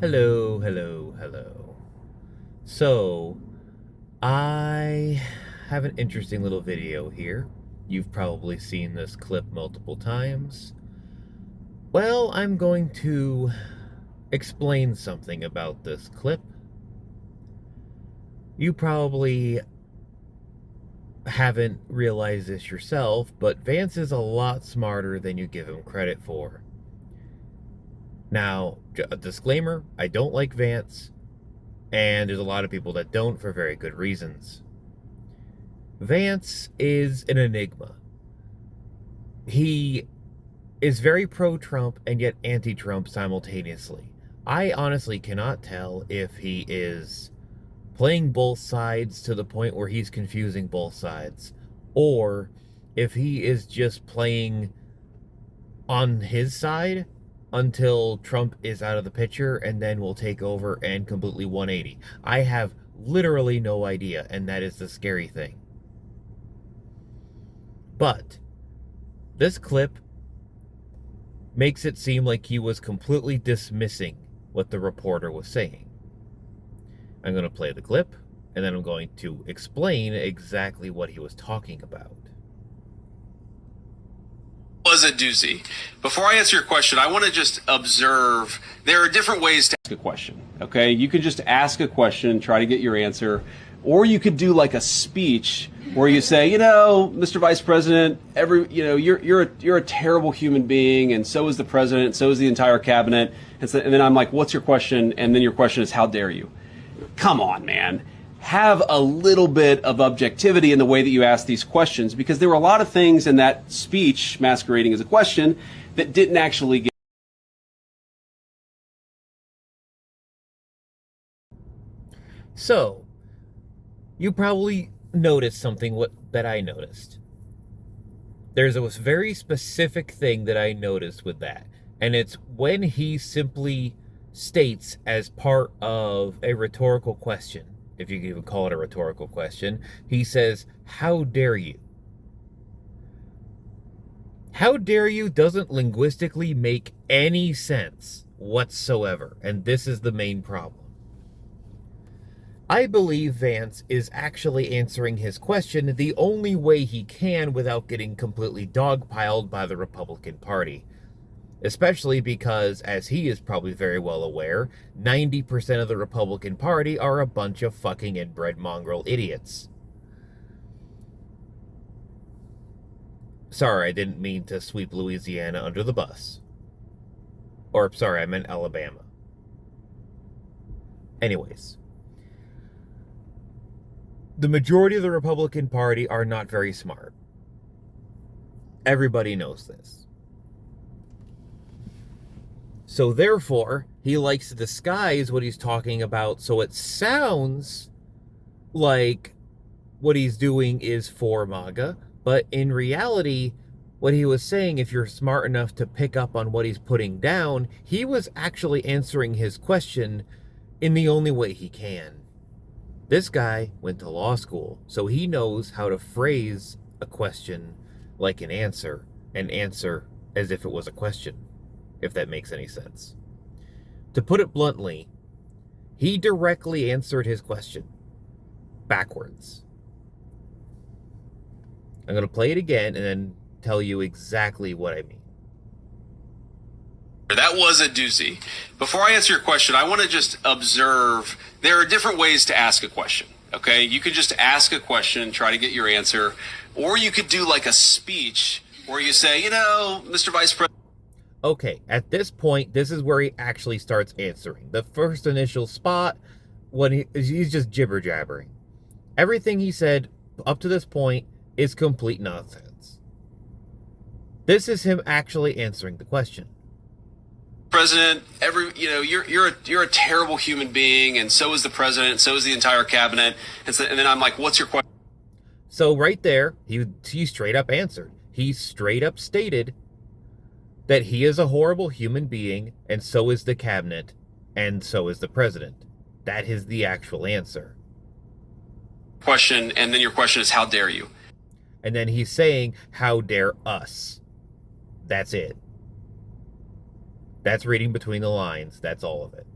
Hello, hello, hello. So, I have an interesting little video here. You've probably seen this clip multiple times. Well, I'm going to explain something about this clip. You probably haven't realized this yourself, but Vance is a lot smarter than you give him credit for. Now, a disclaimer, I don't like Vance, and there's a lot of people that don't for very good reasons. Vance is an enigma. He is very pro-Trump and yet anti-Trump simultaneously. I honestly cannot tell if he is playing both sides to the point where he's confusing both sides, or if he is just playing on his side until Trump is out of the picture and then will take over and completely 180. I have literally no idea, and that is the scary thing. But this clip makes it seem like he was completely dismissing what the reporter was saying. I'm going to play the clip, and then I'm going to explain exactly what he was talking about. Was a doozy. Before I answer your question, I want to just observe there are different ways to ask a question. Okay, you could just ask a question, try to get your answer, or you could do like a speech where you say, Mr. Vice President, you're a terrible human being, and so is the president, so is the entire cabinet, and then I'm like, what's your question? And then your question is, how dare you? Come on, man. Have a little bit of objectivity in the way that you ask these questions, because there were a lot of things in that speech masquerading as a question that didn't actually get. So, you probably noticed something that I noticed. There's a very specific thing that I noticed with that, and it's when he simply states as part of a rhetorical question, if you can even call it a rhetorical question, he says, "How dare you?" How dare you doesn't linguistically make any sense whatsoever, and this is the main problem. I believe Vance is actually answering his question the only way he can without getting completely dogpiled by the Republican Party. Especially because, as he is probably very well aware, 90% of the Republican Party are a bunch of fucking inbred mongrel idiots. Sorry, I didn't mean to sweep Louisiana under the bus. Or, sorry, I meant Alabama. Anyways. The majority of the Republican Party are not very smart. Everybody knows this. So therefore, he likes to disguise what he's talking about so it sounds like what he's doing is for MAGA, but in reality, what he was saying, if you're smart enough to pick up on what he's putting down, he was actually answering his question in the only way he can. This guy went to law school, so he knows how to phrase a question like an answer, and answer as if it was a question, if that makes any sense. To put it bluntly, he directly answered his question backwards. I'm going to play it again and then tell you exactly what I mean. That was a doozy. Before I answer your question, I want to just observe there are different ways to ask a question. Okay, you could just ask a question, try to get your answer, or you could do like a speech where you say, Mr. Vice President. Okay, at this point, this is where he actually starts answering. The first initial spot, when he's just jibber-jabbering. Everything he said up to this point is complete nonsense. This is him actually answering the question. President, you're a terrible human being, and so is the president, so is the entire cabinet, and then I'm like, what's your question? So right there, he straight up answered. He straight up stated that he is a horrible human being, and so is the cabinet, and so is the president. That is the actual answer. Question, and then your question is, how dare you? And then he's saying, how dare us? That's it. That's reading between the lines. That's all of it.